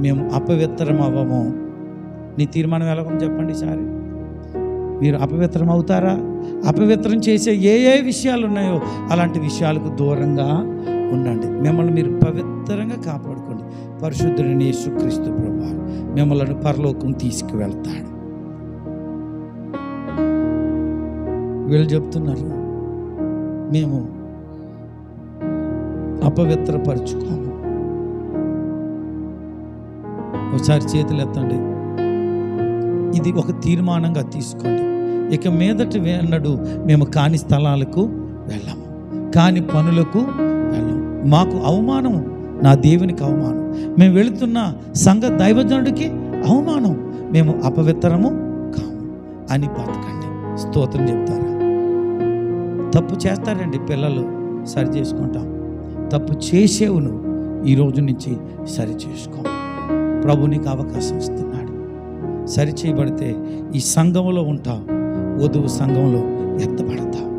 మేము అపవిత్రం అవ్వము. నీ తీర్మానం ఎలాగో చెప్పండి సారి. మీరు అపవిత్రం అవుతారా? అపవిత్రం చేసే ఏ విషయాలు ఉన్నాయో అలాంటి విషయాలకు దూరంగా ఉండండి. మిమ్మల్ని మీరు పవిత్రంగా కాపాడుకోండి. పరిశుద్ధుడైన యేసుక్రీస్తు ప్రభువు మిమ్మల్ని పరలోకం తీసుకువెళ్తాడు. వీళ్ళు చెప్తున్నారు మేము అపవిత్రపరచుకోము. ఒకసారి చేతులు ఎత్తండి. ఇది ఒక తీర్మానంగా తీసుకోండి. ఇక మీదటి వేన్నడు మేము కాని స్థలాలకు వెళ్ళము, కాని పనులకు వెళ్ళము. మాకు అవమానం, నా దేవునికి అవమానం. మేము వెళుతున్న సంఘ దైవజనుడికి అవమానం. మేము అపవిత్రము కాము అని బతకండి. స్తోత్రం చెప్తారా? తప్పు చేస్తారండి పిల్లలు, సరి చేసుకుంటాం. తప్పు చేసేవు నువ్వు, ఈరోజు నుంచి సరి చేసుకో. ప్రభు నీకు అవకాశం ఇస్తున్నాడు. సరి చేయబడితే ఈ సంఘంలో ఉంటావు, వధువు సంఘంలో ఎత్తబడతావు.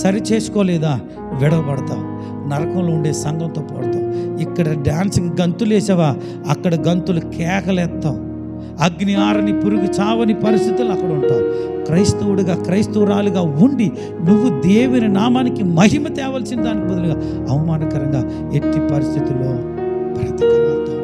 సరి చేసుకోలేదా విడవబడతావు, నరకంలో ఉండే సంఘంతో పడతావు. ఇక్కడ డాన్సింగ్ గంతులు వేసావా, అక్కడ గంతులు కేకలేస్తావు. అగ్ని ఆరని పురుగు చావని పరిస్థితులు అక్కడ ఉంటావు. క్రైస్తవుడిగా, క్రైస్తవురాలుగా ఉండి నువ్వు దేవుని నామానికి మహిమ తేవలసిన దానికి బదులుగా అవమానకరంగా ఎట్టి పరిస్థితుల్లో బ్రతకవద్దు.